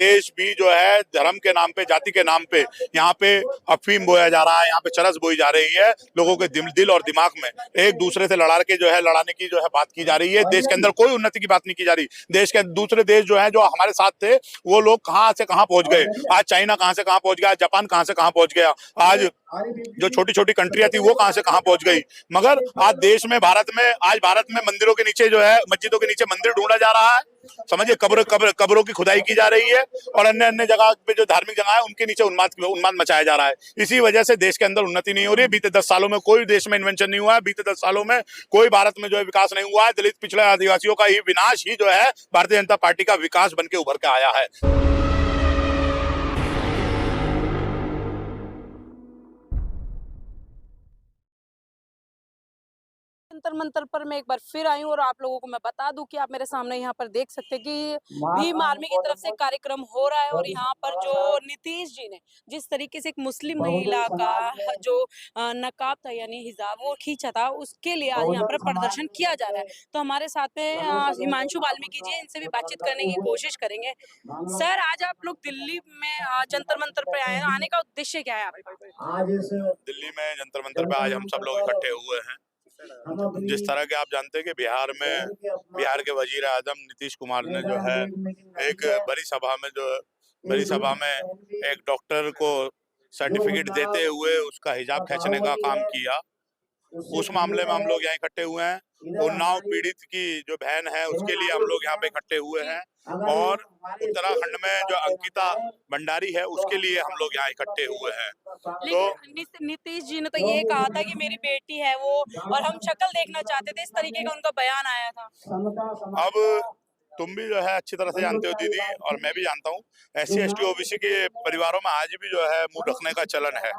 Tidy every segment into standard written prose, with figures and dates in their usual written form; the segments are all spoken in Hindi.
देश भी जो है धर्म के नाम पे, जाति के नाम पे यहाँ पे अफीम बोया जा रहा है, यहाँ पे चरस बोई जा रही है, लोगों के दिल और दिमाग में एक दूसरे से लड़ाने की जो है बात की जा रही है। देश के अंदर कोई उन्नति की बात नहीं की जा रही। देश के दूसरे देश जो है, जो हमारे साथ थे, वो लोग कहाँ से कहाँ पहुंच गए। आज चाइना कहाँ से कहाँ पहुंच गया, जापान कहाँ से कहाँ पहुंच गया, आज जो छोटी छोटी कंट्रियां थी वो कहां से कहां पहुंच गई। मगर आज देश में, भारत में मंदिरों के नीचे जो है, मस्जिदों के नीचे मंदिर ढूंढा जा रहा है। समझिए, कब्रों की खुदाई की जा रही है और अन्य अन्य जगह पे जो धार्मिक जगह है उनके नीचे उन्माद मचाया जा रहा है। इसी वजह से देश के अंदर उन्नति नहीं हो रही है। बीते 10 सालों में कोई देश में इन्वेंशन नहीं हुआ है। बीते 10 सालों में कोई भारत में जो है विकास नहीं हुआ है। दलित, पिछड़े, आदिवासियों का ही विनाश ही जो है भारतीय जनता पार्टी का विकास बन के उभर के आया है। जंतर मंतर पर मैं एक बार फिर आई हूँ और आप लोगों को मैं बता दूं कि आप मेरे सामने यहाँ पर देख सकते हैं कि भीम आर्मी की तरफ से कार्यक्रम हो रहा है। और यहाँ पर जो नीतीश जी ने जिस तरीके से एक मुस्लिम महिला का जो नकाब था यानी हिजाब वो खींचा था, उसके लिए आज यहाँ पर प्रदर्शन किया जा रहा है। तो हमारे साथ में हिमांशु वाल्मीकि जी, इनसे भी बातचीत करने की कोशिश करेंगे। सर, आज आप लोग दिल्ली में जंतर मंतर पर आए, आने का उद्देश्य क्या है आपका? दिल्ली में जंतर मंतर पे आज हम सब लोग इकट्ठे हुए हैं। जिस तरह के आप जानते हैं कि बिहार के वजीर आजम नीतीश कुमार ने जो है एक बड़ी सभा में एक डॉक्टर को सर्टिफिकेट देते हुए उसका हिजाब खींचने का काम किया। उस मामले में हम लोग यहाँ इकट्ठे हुए हैं। उन्नाव पीड़ित की जो बहन है उसके लिए हम लोग यहाँ पे इकट्ठे हुए हैं। और उत्तराखंड में जो अंकिता भंडारी है उसके लिए हम लोग यहाँ इकट्ठे हुए हैं। लेकिन नीतीश जी ने तो ये कहा था कि मेरी बेटी है वो और हम शक्ल देखना चाहते थे, इस तरीके का उनका बयान आया था। अब तुम भी जो है अच्छी तरह से जानते हो दीदी, और मैं भी जानता हूँ, SC ST OBC के परिवारों में आज भी जो है मुंह ढकने का चलन है।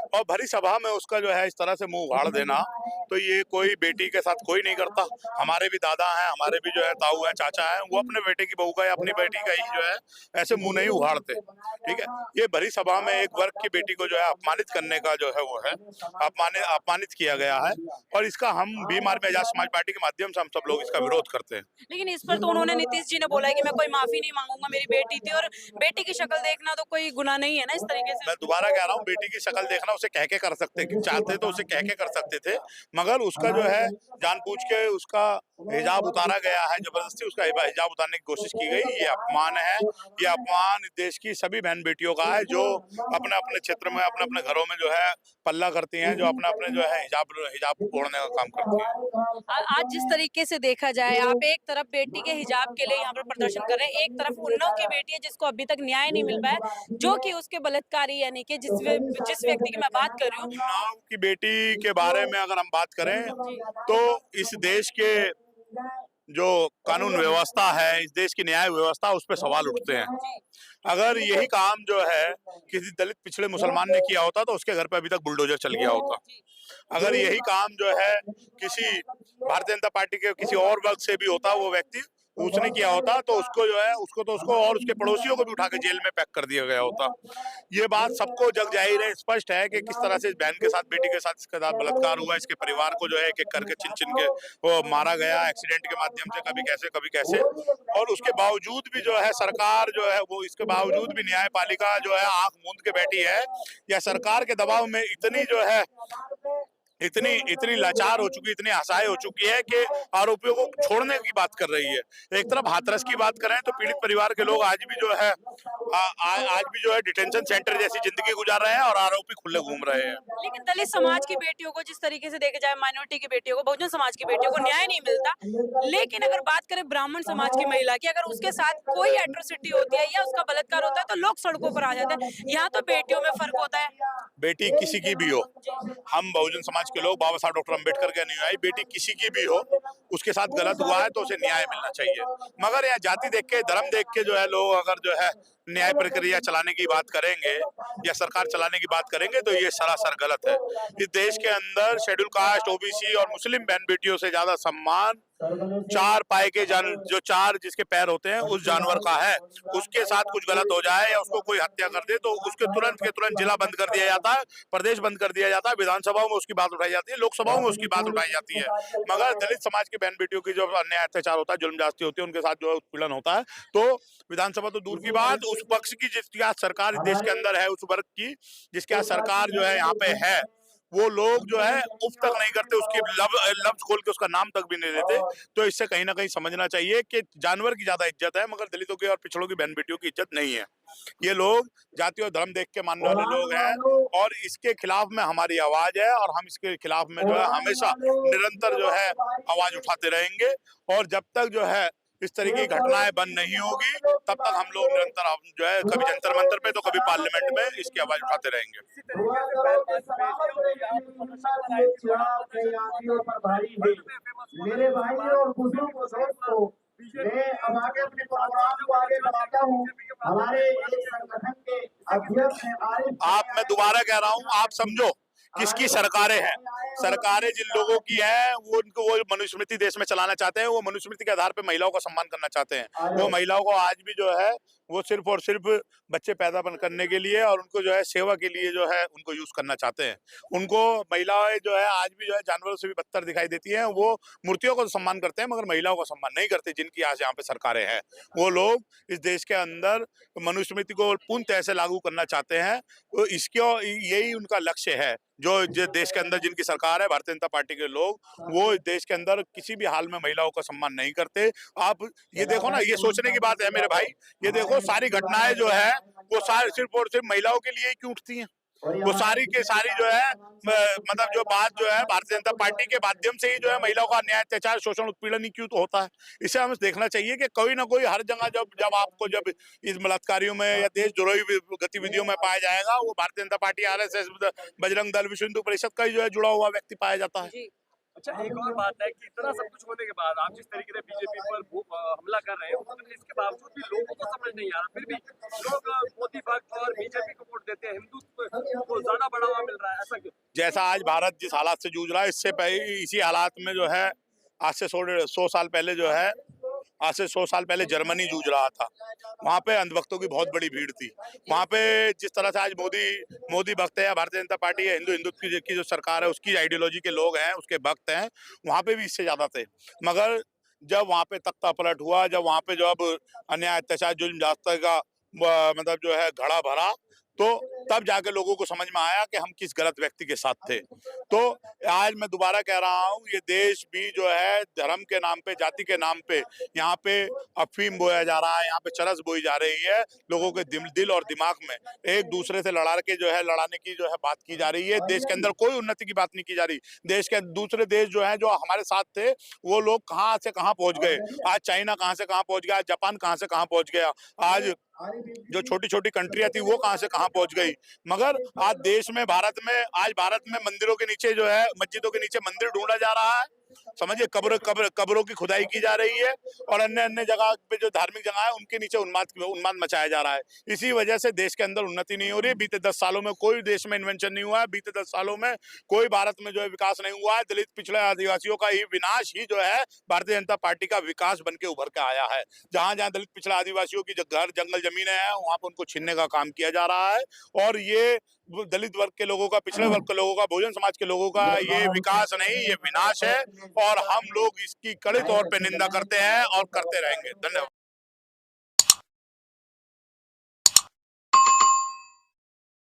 और भरी सभा में उसका जो है इस तरह से मुंह उघाड़ देना, तो ये कोई बेटी के साथ कोई नहीं करता। हमारे भी दादा हैं, हमारे भी जो है ताऊ हैं, चाचा हैं, वो अपने बेटे की बहू का या अपनी बेटी का ही जो है ऐसे मुंह नहीं उघाड़ते। ठीक है, ये भरी सभा में एक वर्ग की बेटी को जो है अपमानित करने का जो है वो है अपमानित किया गया है। और इसका हम भीम आर्मी आजाद समाज पार्टी के माध्यम से हम सब लोग इसका विरोध करते हैं। लेकिन इस पर तो उन्होंने, नीतीश जी ने बोला है कि मैं कोई माफी नहीं मांगूंगा, मेरी बेटी थी और बेटी की शक्ल देखना तो कोई गुनाह नहीं है ना, इस तरीके से। मैं दोबारा कह रहा हूँ, बेटी की शक्ल देखना उसे कह के कर सकते चाहते तो उसे कह के कर सकते थे, मगर उसका जो है जानबूझ के उसका हिजाब उतारा गया है, जबरदस्ती उसका हिजाब उतारने की कोशिश की गई। ये अपमान है। ये अपमान देश की सभी बहन बेटियों का है जो अपने अपने क्षेत्र में, अपने अपने घरों में जो है पल्ला करती हैं, जो अपने अपने जो है हिजाब ओढ़ने का काम करती हैं। आज जिस तरीके से देखा जाए, आप एक तरफ बेटी के हिजाब के लिए यहाँ पर प्रदर्शन कर रहे हैं, एक तरफ उन्नाव की बेटी है जिसको अभी तक न्याय नहीं मिल पाया, जो कि उसके बलात्कारी यानी कि जिस व्यक्ति की मैं बात कर रही हूँ, उन्नाव की बेटी के बारे में अगर हम बात करें तो इस देश के जो कानून व्यवस्था है, इस देश की न्याय व्यवस्था, उस पर सवाल उठते हैं। अगर यही काम जो है किसी दलित, पिछड़े मुसलमान ने किया होता तो उसके घर पे अभी तक बुलडोजर चल गया होता। अगर यही काम जो है किसी भारतीय जनता पार्टी के किसी और वर्ग से भी होता, वो व्यक्ति उसने किया होता, तो उसको जो है उसको और उसके पड़ोसियों को भी उठा के जेल में पैक कर दिया गया होता। ये बात सबको जग जाहिर है, स्पष्ट है कि किस तरह से इस बहन के साथ, बेटी के साथ इसके साथ बलात्कार हुआ। इसके परिवार को जो है एक एक करके चिन चिन के वो मारा गया, एक्सीडेंट के माध्यम से, कभी कैसे। और उसके बावजूद भी जो है सरकार जो है वो, इसके बावजूद भी न्यायपालिका जो है आंख मूंद के बैठी है, या सरकार के दबाव में इतनी जो है इतनी लाचार हो चुकी, इतनी असहाय हो चुकी है कि आरोपियों को छोड़ने की बात कर रही है। एक तरफ हाथरस की बात करें तो पीड़ित परिवार के लोग आज भी जो है डिटेंशन सेंटर जैसी जिंदगी गुजार रहे हैं और आरोपी खुले घूम रहे हैं। लेकिन दलित समाज की बेटियों को जिस तरीके से देखा जाए, माइनॉरिटी की बेटियों को, बहुजन समाज की बेटियों को न्याय नहीं मिलता। लेकिन अगर बात करें ब्राह्मण समाज की महिला की, अगर उसके साथ कोई एट्रोसिटी होती है या उसका बलात्कार होता है तो लोग सड़कों पर आ जाते हैं। यहाँ तो बेटियों में फर्क होता है। बेटी किसी की भी हो, हम बहुजन समाज के लोग, बाबा साहब डॉक्टर अम्बेडकर के अनुयायी, बेटी किसी की भी हो, उसके साथ गलत हुआ है तो उसे न्याय मिलना चाहिए। मगर यहाँ जाति देख के, धर्म देख के जो है लोग अगर जो है न्याय प्रक्रिया चलाने की बात करेंगे या सरकार चलाने की बात करेंगे तो ये सरासर गलत है। इस देश के अंदर शेड्यूल कास्ट, OBC और मुस्लिम बहन बेटियों से ज्यादा सम्मान चार पाए के जो चार जिसके पैर होते हैं उस जानवर का है, उसके साथ कुछ गलत हो जाए या उसको कोई हत्या कर दे तो उसके तुरंत के तुरंत जिला बंद कर दिया जाता है, प्रदेश बंद कर दिया जाता है, विधानसभाओं में उसकी बात उठाई जाती है, लोकसभाओं में उसकी बात उठाई जाती है। मगर दलित समाज की बहन बेटियों की जो अन्याय अत्याचार होता है, जुल्म जास्ती होती है, उनके साथ जो उत्पीड़न होता है, तो विधानसभा तो दूर की बात, उस पक्ष की जिसकी आज सरकार इस देश के अंदर है, उस वर्ग की जिसकी आज सरकार जो है यहाँ पे है, वो लोग जो है उफ तक नहीं करते, उसकी लफ्ज खोल के उसका नाम तक भी नहीं लेते। तो इससे कहीं ना कहीं समझना चाहिए कि जानवर की ज्यादा इज्जत है मगर दलितों की और पिछड़ों की बहन बेटियों की इज्जत नहीं है। ये लोग जाति और धर्म देख के मानने वाले लोग हैं और इसके खिलाफ में हमारी आवाज है और हम इसके खिलाफ में जो है हमेशा निरंतर जो है आवाज उठाते रहेंगे। और जब तक जो है इस तरह की घटनाएं बंद नहीं होगी तब तक हम लोग निरंतर जो है कभी जंतर मंतर पे तो कभी पार्लियामेंट में इसकी आवाज उठाते रहेंगे। मेरे भाई और बुजुर्ग दोस्तों, मैं अब आगे अपने प्रोग्राम को आगे बढ़ाता हूँ। हमारे एक संगठन के अध्यक्ष हैं आप, मैं दोबारा कह रहा हूँ, आप समझो किसकी सरकारें हैं। सरकारें जिन लोगों की हैं वो उनको वो मनुस्मृति देश में चलाना चाहते हैं, वो मनुस्मृति के आधार पर महिलाओं का सम्मान करना चाहते हैं। वो महिलाओं को आज भी जो है वो सिर्फ और सिर्फ बच्चे पैदा करने के लिए और उनको जो है सेवा के लिए जो है उनको यूज करना चाहते हैं। उनको महिलाएं जो है आज भी जो है जानवरों से भी बदतर दिखाई देती हैं। वो मूर्तियों को सम्मान करते हैं मगर महिलाओं का सम्मान नहीं करते, जिनकी आज यहाँ पे सरकारें हैं। वो लोग इस देश के अंदर मनुस्मृति को पूर्ण तरह से लागू करना चाहते हैं, तो इसको यही उनका लक्ष्य है। जो देश के अंदर जिनकी सरकार है, भारतीय जनता पार्टी के लोग, वो देश के अंदर किसी भी हाल में महिलाओं का सम्मान नहीं करते। आप ये देखो ना, ये सोचने की बात है मेरे भाई, ये देखो सारी घटनाएं जो है वो सारी सिर्फ और सिर्फ महिलाओं के लिए ही क्यों उठती हैं। वो सारी के सारी जो है मतलब जो बात जो है भारतीय जनता पार्टी के माध्यम से ही जो है महिलाओं का अन्याय अत्याचार शोषण उत्पीड़न ही क्यों तो होता है। इसे हमें देखना चाहिए कि कोई ना कोई हर जगह जब आपको जब इस बलात्कारियों में या देशद्रोही गतिविधियों में पाया जाएगा, वो भारतीय जनता पार्टी, आरएसएस, बजरंग दल, विश्व हिंदू परिषद का ही जो है जुड़ा हुआ व्यक्ति पाया जाता है। अच्छा, एक और बात है कि इतना सब कुछ होने के बाद आप जिस तरीके से बीजेपी पर हमला कर रहे हैं, इसके बावजूद भी लोगों को समझ नहीं आ रहा, फिर भी लोग मोदी भक्त और बीजेपी को वोट देते हैं, हिंदुत्व को ज्यादा बढ़ावा मिल रहा है, ऐसा क्यों? जैसा आज भारत जिस हालात से जूझ रहा है, इससे पहले इसी हालात में जो है आज से 100 साल पहले जो है आज से 100 साल पहले जर्मनी जूझ रहा था। वहाँ पे अंधभक्तों की बहुत बड़ी भीड़ थी। वहाँ पे जिस तरह से आज मोदी भक्त है या भारतीय जनता पार्टी है, हिंदुत्व की जो सरकार है उसकी आइडियोलॉजी के लोग हैं, उसके भक्त हैं, वहाँ पे भी इससे ज्यादा थे। मगर जब वहाँ पे तख्ता पलट हुआ, जब वहाँ पे जब अन्याय अत्याचार जुल्म जास्ती का मतलब जो है घड़ा भरा, तो तब जाके लोगों को समझ में आया कि हम किस गलत व्यक्ति के साथ थे। तो आज मैं दोबारा कह रहा हूँ, ये देश भी जो है धर्म के नाम पे, जाति के नाम पे यहाँ पे अफीम बोया जा रहा है, यहाँ पे चरस बोई जा रही है। लोगों के दिल और दिमाग में एक दूसरे से लड़ाने की जो है बात की जा रही है। देश के अंदर कोई उन्नति की बात नहीं की जा रही। देश के दूसरे देश जो है जो हमारे साथ थे, वो लोग कहाँ से कहाँ पहुंच गए। आज चाइना कहाँ से कहाँ पहुंच गया, जापान कहाँ से कहाँ पहुंच गया, आज जो छोटी छोटी कंट्रियां थी वो कहां से कहां पहुंच गई। मगर आज देश में भारत में मंदिरों के नीचे जो है, मस्जिदों के नीचे मंदिर ढूंढा जा रहा है। समझिए, कब्रों की खुदाई की जा रही है और अन्य जगह पे जो धार्मिक जगह है उनके नीचे उन्माद मचाया जा रहा है। इसी वजह से देश के अंदर उन्नति नहीं हो रही है। बीते 10 सालों में कोई देश में इन्वेंशन नहीं हुआ है। बीते 10 सालों में कोई भारत में जो है विकास नहीं हुआ है। दलित पिछड़े आदिवासियों का ही विनाश ही जो है भारतीय जनता पार्टी का विकास बन के उभर के आया है। जहां जहां दलित पिछड़ा आदिवासियों की घर जंगल जमीनें हैं, वहां पर उनको छीनने का काम किया जा रहा है। और ये दलित वर्ग के लोगों का, पिछड़े वर्ग के लोगों का, बहुजन समाज के लोगों का ये विकास नहीं, ये विनाश है। और हम लोग इसकी कड़े तौर पे निंदा करते हैं और करते रहेंगे। धन्यवाद।